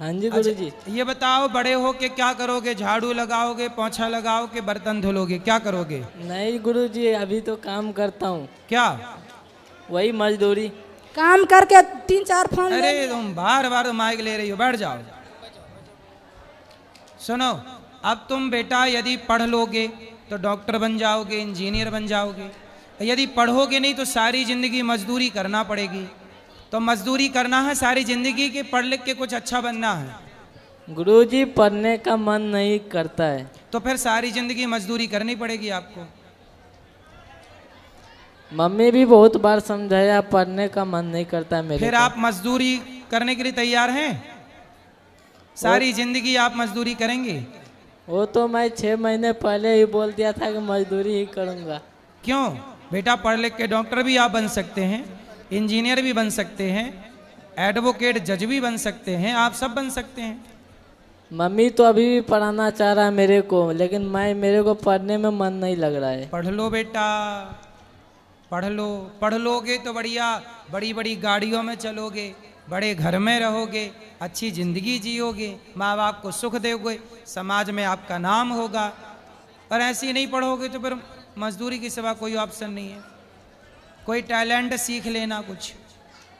हाँ जी गुरुजी। ये बताओ, बड़े हो के क्या करोगे? झाड़ू लगाओगे, पोंछा लगाओगे, बर्तन धुलोगे, क्या करोगे? नहीं गुरुजी, अभी तो काम करता हूँ। क्या? वही मजदूरी। काम करके 3-4 फोन। अरे तुम बार बार माइक ले रही हो, बैठ जाओ। सुनो, अब तुम बेटा यदि पढ़ लोगे तो डॉक्टर बन जाओगे, इंजीनियर बन जाओगे। यदि पढ़ोगे नहीं तो सारी जिंदगी मजदूरी करना पड़ेगी। तो मजदूरी करना है सारी जिंदगी के, पढ़ लिख के कुछ अच्छा बनना है। गुरुजी, पढ़ने का मन नहीं करता है। तो फिर सारी जिंदगी मजदूरी करनी पड़ेगी आपको। मम्मी भी बहुत बार समझाया, पढ़ने का मन नहीं करता है मेरे। फिर आप मजदूरी करने के लिए तैयार हैं? सारी जिंदगी आप मजदूरी करेंगे? वो तो मैं 6 महीने पहले ही बोल दिया था कि मजदूरी ही करूंगा। क्यों बेटा? पढ़ लिख के डॉक्टर भी आप बन सकते हैं, इंजीनियर भी बन सकते हैं, एडवोकेट जज भी बन सकते हैं, आप सब बन सकते हैं। मम्मी तो अभी भी पढ़ाना चाह रहा है मेरे को, लेकिन मेरे को पढ़ने में मन नहीं लग रहा है। पढ़ लो बेटा, पढ़ लो। पढ़ लोगे तो बढ़िया बड़ी बड़ी गाड़ियों में चलोगे, बड़े घर में रहोगे, अच्छी जिंदगी जियोगे, माँ बाप को सुख दोगे, समाज में आपका नाम होगा। और ऐसे ही नहीं पढ़ोगे तो फिर मजदूरी के सिवा कोई ऑप्शन नहीं है। कोई टैलेंट सीख लेना कुछ,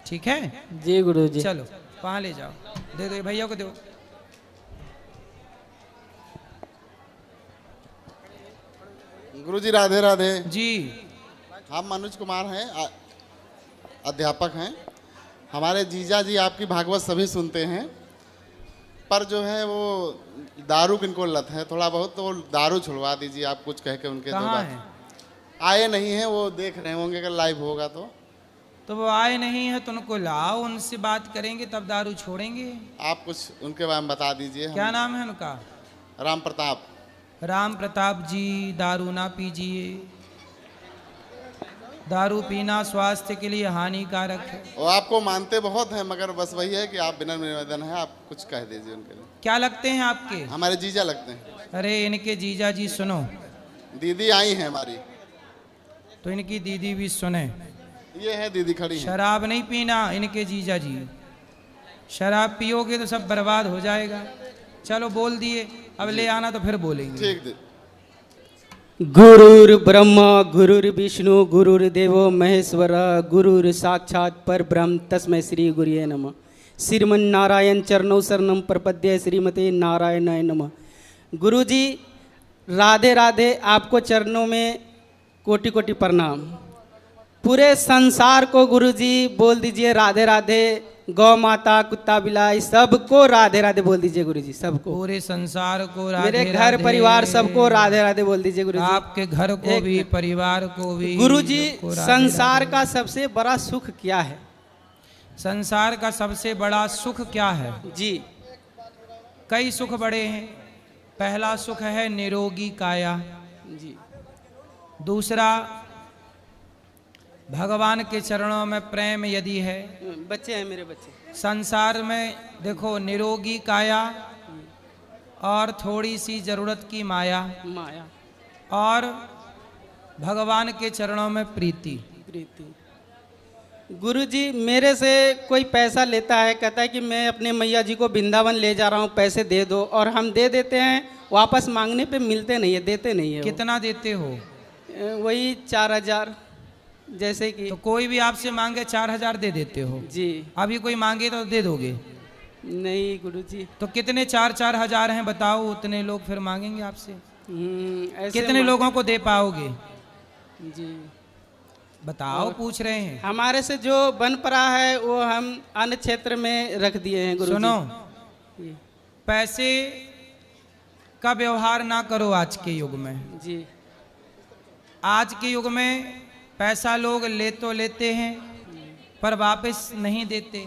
ठीक है? जी गुरुजी। चलो वहाँ ले जाओ, दे दो भैया को, दो। गुरुजी राधे राधे जी। हम मनोज कुमार हैं, अध्यापक हैं। हमारे जीजा जी आपकी भागवत सभी सुनते हैं, पर जो है वो दारू किनको लत है थोड़ा बहुत, तो दारू छुड़वा दीजिए आप, कुछ कह के उनके। कहाँ है? आए नहीं हैं, वो देख रहे होंगे अगर लाइव होगा तो वो आए नहीं है तो उनको लाओ, उनसे बात करेंगे तब दारू छोड़ेंगे। आप कुछ उनके बारे में बता दीजिए। क्या नाम है उनका? राम प्रताप। राम प्रताप जी, दारू ना पीजिए। दारू पीना स्वास्थ्य के लिए हानिकारक है। वो आपको मानते बहुत हैं, मगर बस वही है कि आप बिना निवेदन है, आप कुछ कह दीजिए उनके लिए। क्या लगते हैं आपके? हमारे जीजा लगते हैं। अरे इनके जीजा जी सुनो, दीदी आई है हमारी, तो इनकी दीदी भी सुने। ये है दीदी खड़ी है। शराब नहीं पीना इनके जीजा जी, शराब पियोगे तो सब बर्बाद हो जाएगा। चलो बोल दिए, अब ले आना तो फिर बोलेंगे। ठीक। गुरुर् ब्रह्मा गुरुर्विष्णु गुरुर्देवो महेश्वर गुरुर् साक्षात् परब्रह्म तस्मै श्री गुरुये नमः। श्रीमन्नारायण चरणों शरणं प्रपद्ये श्रीमते नारायणाय नमः। गुरुजी राधे राधे, आपको चरणों में कोटि कोटि प्रणाम। पूरे संसार को गुरुजी बोल दीजिए राधे राधे, गौ माता कुत्ता बिलाई सबको राधे राधे बोल दीजिए गुरुजी, सबको, पूरे संसार को राधे मेरे घर परिवार सबको राधे राधे बोल दीजिए गुरुजी। आपके घर को भी, परिवार को भी। गुरुजी संसार का सबसे बड़ा सुख क्या है? संसार का सबसे बड़ा सुख क्या है जी? कई सुख बड़े हैं। पहला सुख है निरोगी काया जी। दूसरा भगवान के चरणों में प्रेम यदि है। बच्चे हैं मेरे बच्चे। संसार में देखो निरोगी काया और थोड़ी सी जरूरत की माया और भगवान के चरणों में प्रीति। गुरुजी मेरे से कोई पैसा लेता है, कहता है कि मैं अपने मैया जी को वृंदावन ले जा रहा हूँ, पैसे दे दो, और हम दे देते हैं, वापस मांगने पे मिलते नहीं है, देते नहीं है। कितना देते हो? वही 4000 जैसे कि। तो कोई भी आपसे मांगे 4000 दे देते हो जी। अभी कोई मांगे तो दे दोगे? नहीं गुरुजी। तो कितने 4-4 हजार हैं बताओ, उतने लोग फिर मांगेंगे आपसे। कितने लोगों को दे पाओगे? जी बताओ, पूछ रहे हैं। हमारे से जो बन पड़ा है वो हम अन्य क्षेत्र में रख दिए हैं गुरुजी। सुनो, पैसे का व्यवहार ना करो आज के युग में जी। आज के युग में पैसा लोग ले तो लेते हैं पर वापस नहीं देते।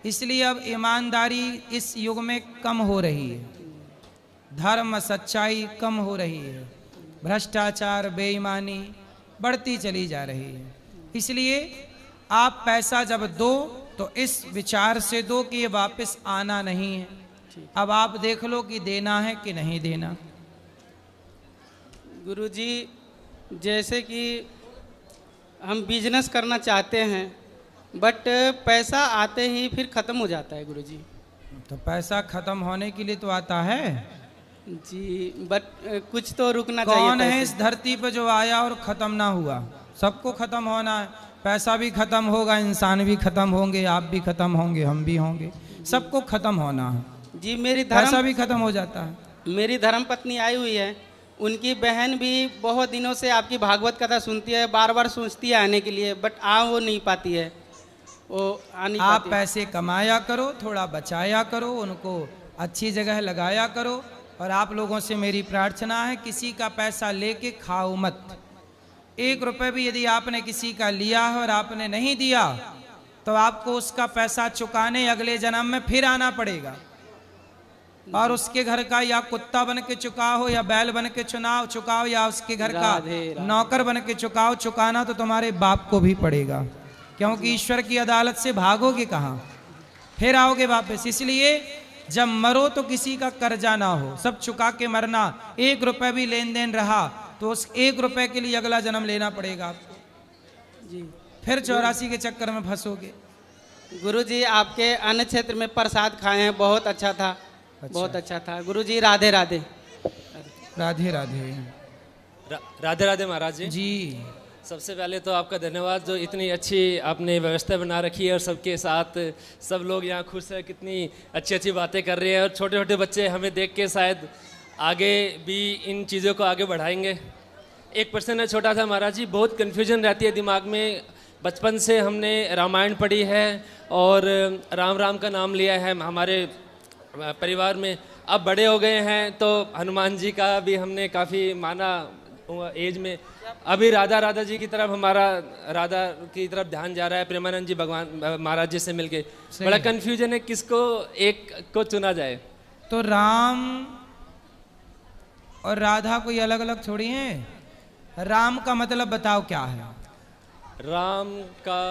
इसलिए अब ईमानदारी इस युग में कम हो रही है, धर्म सच्चाई कम हो रही है, भ्रष्टाचार बेईमानी बढ़ती चली जा रही है। इसलिए आप पैसा जब दो तो इस विचार से दो कि ये वापस आना नहीं है। अब आप देख लो कि देना है कि नहीं देना। गुरुजी जैसे कि हम बिजनेस करना चाहते हैं, बट पैसा आते ही फिर ख़त्म हो जाता है गुरुजी। तो पैसा ख़त्म होने के लिए तो आता है जी, बट कुछ तो रुकना चाहिए। कौन है इस धरती पर जो आया और ख़त्म ना हुआ? सबको ख़त्म होना है। पैसा भी ख़त्म होगा, इंसान भी ख़त्म होंगे, आप भी ख़त्म होंगे, हम भी होंगे, सबको ख़त्म होना है जी। मेरी पैसा भी ख़त्म हो जाता है। मेरी धर्म पत्नी आई हुई है, उनकी बहन भी बहुत दिनों से आपकी भागवत कथा सुनती है, बार बार सोचती है आने के लिए, बट आ वो नहीं पाती है, वो आ नहीं आप पाती। पैसे कमाया करो, थोड़ा बचाया करो, उनको अच्छी जगह लगाया करो। और आप लोगों से मेरी प्रार्थना है, किसी का पैसा लेके खाओ मत। 1 रुपये भी यदि आपने किसी का लिया है और आपने नहीं दिया तो आपको उसका पैसा चुकाने अगले जन्म में फिर आना पड़ेगा। और उसके घर का या कुत्ता बन के चुकाओ या बैल बन के चुकाओ या उसके घर का नौकर बन के चुकाओ, चुकाना तो तुम्हारे बाप को भी पड़ेगा, क्योंकि ईश्वर की अदालत से भागोगे कहाँ, फिर आओगे वापस। इसलिए जब मरो तो किसी का कर्जा ना हो, सब चुका के मरना। 1 रुपये भी लेन देन रहा तो उस 1 रुपये के लिए अगला जन्म लेना पड़ेगा आपको जी। फिर 84 के चक्कर में फंसोगे। गुरुजी आपके अन्य क्षेत्र में प्रसाद खाए हैं, बहुत अच्छा था। बहुत अच्छा था गुरुजी। राधे राधे। राधे राधे। राधे राधे महाराज जी। सबसे पहले तो आपका धन्यवाद, जो इतनी अच्छी आपने व्यवस्था बना रखी है और सबके साथ सब लोग यहाँ खुश है, कितनी अच्छी अच्छी बातें कर रहे हैं। और छोटे छोटे बच्चे हमें देख के शायद आगे भी इन चीज़ों को आगे बढ़ाएंगे। एक प्रश्न है छोटा सा महाराज जी, बहुत कन्फ्यूजन रहती है दिमाग में। बचपन से हमने रामायण पढ़ी है और राम राम का नाम लिया है हमारे परिवार में। अब बड़े हो गए हैं तो हनुमान जी का भी हमने काफ़ी माना एज में। अभी राधा राधा जी की तरफ हमारा राधा की तरफ ध्यान जा रहा है, प्रेमानंद जी भगवान महाराज जी से मिलके। बड़ा कन्फ्यूजन है किसको एक को चुना जाए। तो राम और राधा कोई अलग अलग थोड़ी हैं। राम का मतलब बताओ क्या है? राम का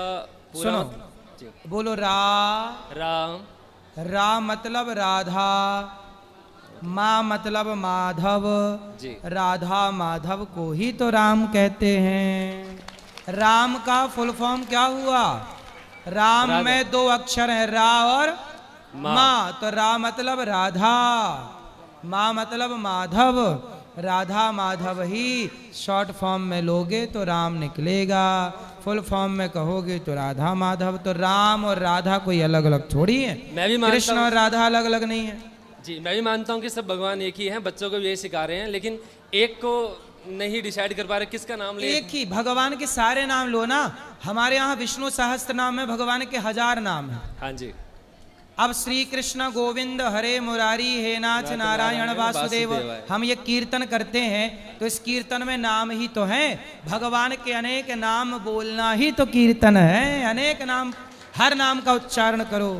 पूरा सुनो, बोलो राम। रा मतलब राधा, माँ मतलब माधव, राधा माधव को ही तो राम कहते हैं। राम का फुल फॉर्म क्या हुआ? राम में 2 अक्षर हैं, रा और माँ, तो रा मतलब राधा, माँ मतलब माधव, राधा माधव ही शॉर्ट फॉर्म में लोगे तो राम निकलेगा, फुल फॉर्म में कहोगे तो राधा माधव। तो राम और राधा कोई अलग अलग थोड़ी है, मैं भी मानता कृष्ण और राधा अलग अलग नहीं है। जी, मैं भी मानता हूँ कि सब भगवान एक ही हैं, बच्चों को भी यही सिखा रहे हैं, लेकिन एक को नहीं डिसाइड कर पा रहे किसका नाम ले। एक ही भगवान के सारे नाम लो ना। हमारे यहाँ विष्णु सहस्त्र नाम है, भगवान के 1000 नाम है। हाँ जी। अब श्री कृष्ण गोविंद हरे मुरारी हे नाथ नारायण वासुदेव, हम ये कीर्तन करते हैं तो इस कीर्तन में नाम ही तो हैं। भगवान के अनेक नाम बोलना ही तो कीर्तन है, अनेक नाम, हर नाम का उच्चारण करो।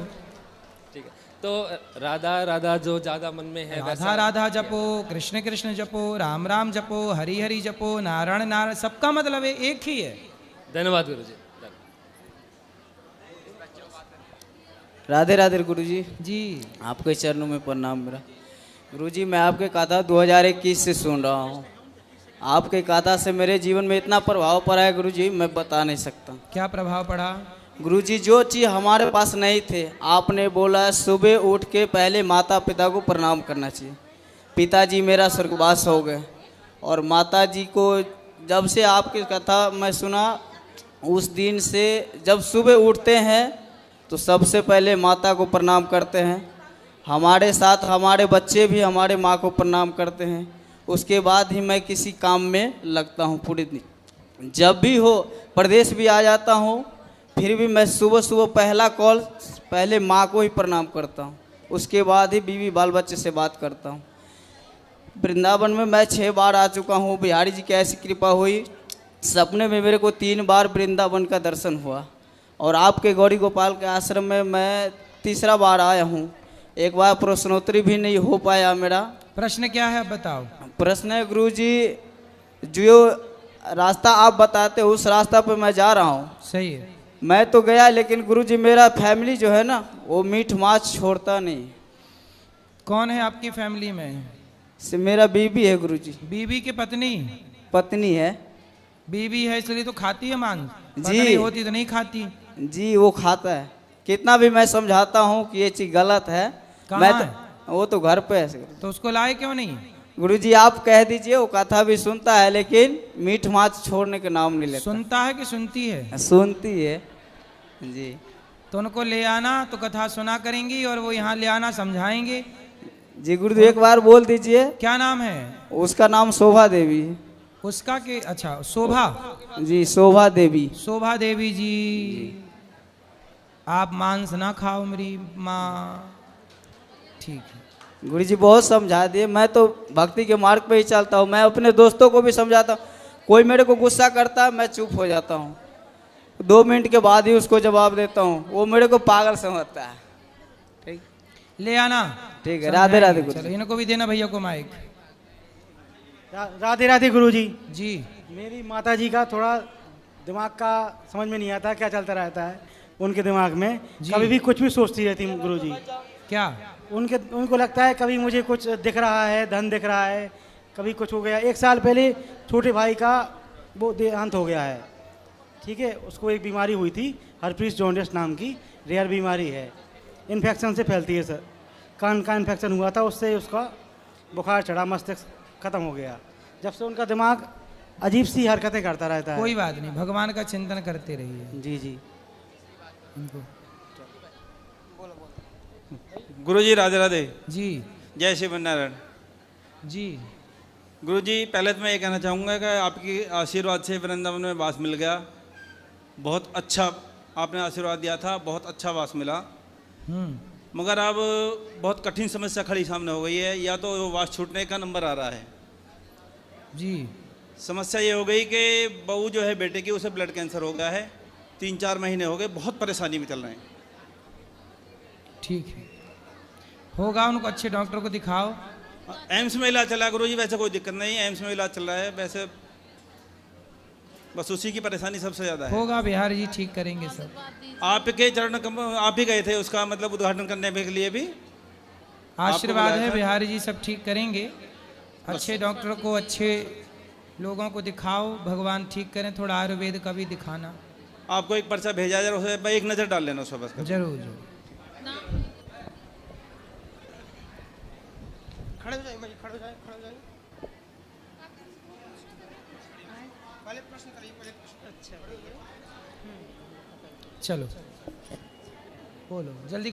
ठीक है, तो राधा राधा जो ज्यादा मन में है, राधा राधा जपो, कृष्ण कृष्ण जपो, राम राम जपो, हरि हरि जपो, नारायण नारायण, सबका मतलब एक ही है। धन्यवाद गुरु जी। राधे राधे गुरुजी जी। आपके चरणों में प्रणाम मेरा। गुरुजी मैं आपके कथा 2021 से सुन रहा हूँ। आपके कथा से मेरे जीवन में इतना प्रभाव पड़ा है गुरुजी, मैं बता नहीं सकता। क्या प्रभाव पड़ा? गुरुजी जो चीज़ हमारे पास नहीं थे, आपने बोला सुबह उठ के पहले माता पिता को प्रणाम करना चाहिए। पिताजी मेरा स्वर्गवास हो गए और माताजी को जब से आपकी कथा मैं सुना, उस दिन से जब सुबह उठते हैं तो सबसे पहले माता को प्रणाम करते हैं। हमारे साथ हमारे बच्चे भी हमारे माँ को प्रणाम करते हैं। उसके बाद ही मैं किसी काम में लगता हूँ पूरे दिन। जब भी हो प्रदेश भी आ जाता हूँ, फिर भी मैं सुबह सुबह पहला कॉल पहले माँ को ही प्रणाम करता हूँ, उसके बाद ही बीवी बाल बच्चे से बात करता हूँ। वृंदावन में मैं 6 बार आ चुका हूँ। बिहारी जी की ऐसी कृपा हुई, सपने में मेरे को 3 बार वृंदावन का दर्शन हुआ और आपके गौरी गोपाल के आश्रम में मैं 3रा बार आया हूँ। एक बार प्रश्नोत्तरी भी नहीं हो पाया मेरा। प्रश्न क्या है बताओ? प्रश्न है गुरुजी, जो रास्ता आप बताते हो उस रास्ता पे मैं जा रहा हूँ। सही है। मैं तो गया, लेकिन गुरुजी मेरा फैमिली जो है ना, वो मीठ माछ छोड़ता नहीं। कौन है आपकी फैमिली में? से मेरा बीबी है गुरुजी। बीबी की पत्नी? पत्नी है। बीबी है इसलिए तो खाती है मांस, जी। पत्नी होती तो नहीं खाती। जी वो खाता है, कितना भी मैं समझाता हूँ कि ये चीज़ गलत है। मैं तो, वो तो घर पे है। तो उसको लाए क्यों नहीं? गुरुजी आप कह दीजिए, वो कथा भी सुनता है लेकिन मीठ माछ छोड़ने के नाम नहीं लेता। सुनता है कि सुनती है? सुनती है जी। तो उनको ले आना तो कथा सुना करेंगी और वो यहाँ ले आना समझाएंगे। जी गुरुजी एक बार बोल दीजिए। क्या नाम है उसका? नाम शोभा देवी। उसका के? अच्छा शोभा जी, शोभा देवी। शोभा देवी जी, आप मांस ना खाओ मेरी माँ, ठीक है। गुरुजी बहुत समझा दिए, मैं तो भक्ति के मार्ग पे ही चलता हूँ। मैं अपने दोस्तों को भी समझाता हूँ, कोई मेरे को गुस्सा करता है मैं चुप हो जाता हूँ, 2 मिनट के बाद ही उसको जवाब देता हूँ। वो मेरे को पागल समझता है। ठीक, ले आना। ठीक है। राधे राधे गुरुजी। चलो इनको भी देना भैया को माइक। राधे राधे गुरुजी। जी। मेरी माताजी का थोड़ा दिमाग का समझ में नहीं आता क्या चलता रहता है उनके दिमाग में। कभी भी कुछ भी सोचती रहती गुरुजी। क्या? उनको लगता है कभी मुझे कुछ दिख रहा है, धन दिख रहा है, कभी कुछ हो गया। 1 साल पहले छोटे भाई का वो देहांत हो गया है, ठीक है। उसको एक बीमारी हुई थी, हर्पीस जॉन्डिस नाम की रेयर बीमारी है, इन्फेक्शन से फैलती है सर। कान का इन्फेक्शन हुआ था, उससे उसका बुखार चढ़ा, मस्तिष्क खत्म हो गया। जब से उनका दिमाग अजीब सी हरकतें करता रहता है। कोई बात नहीं, भगवान का चिंतन करते रहिए। जी जी। गुरुजी राधे राधे जी। जय श्री नारायण जी। गुरुजी पहले तो मैं ये कहना चाहूँगा कि आपकी आशीर्वाद से वृंदावन में वास मिल गया। बहुत अच्छा आपने आशीर्वाद दिया था, बहुत अच्छा वास मिला। मगर अब बहुत कठिन समस्या खड़ी सामने हो गई है, या तो वास छूटने का नंबर आ रहा है जी। समस्या ये हो गई कि बहू जो है बेटे की, उसे ब्लड कैंसर हो गया है, 3-4 महीने हो गए, बहुत परेशानी में चल रहे हैं। ठीक है, होगा, उनको अच्छे डॉक्टर को दिखाओ। एम्स में इलाज चल रहा है गुरुजी, वैसे कोई दिक्कत नहीं है, एम्स में इलाज चल रहा है। वैसे बस उसी की परेशानी सबसे ज़्यादा है। होगा बिहार जी, ठीक करेंगे सब। आपके चरण कमल, आप ही गए थे उसका मतलब उद्घाटन करने के लिए भी? आशीर्वाद है बिहारी जी, सब ठीक करेंगे। अच्छे डॉक्टर को, अच्छे लोगों को दिखाओ, भगवान ठीक करें। थोड़ा आयुर्वेद का भी दिखाना। आपको एक पर्चा भेजा जाए, उसे एक नज़र डाल लेना उसको बस। जरूर जरूर। खड़े हो जाइए, खड़े हो जाइए, खड़े हो जाइए। पहले प्रश्न करिए, पहले प्रश्न। अच्छा, चलो बोलो जल्दी।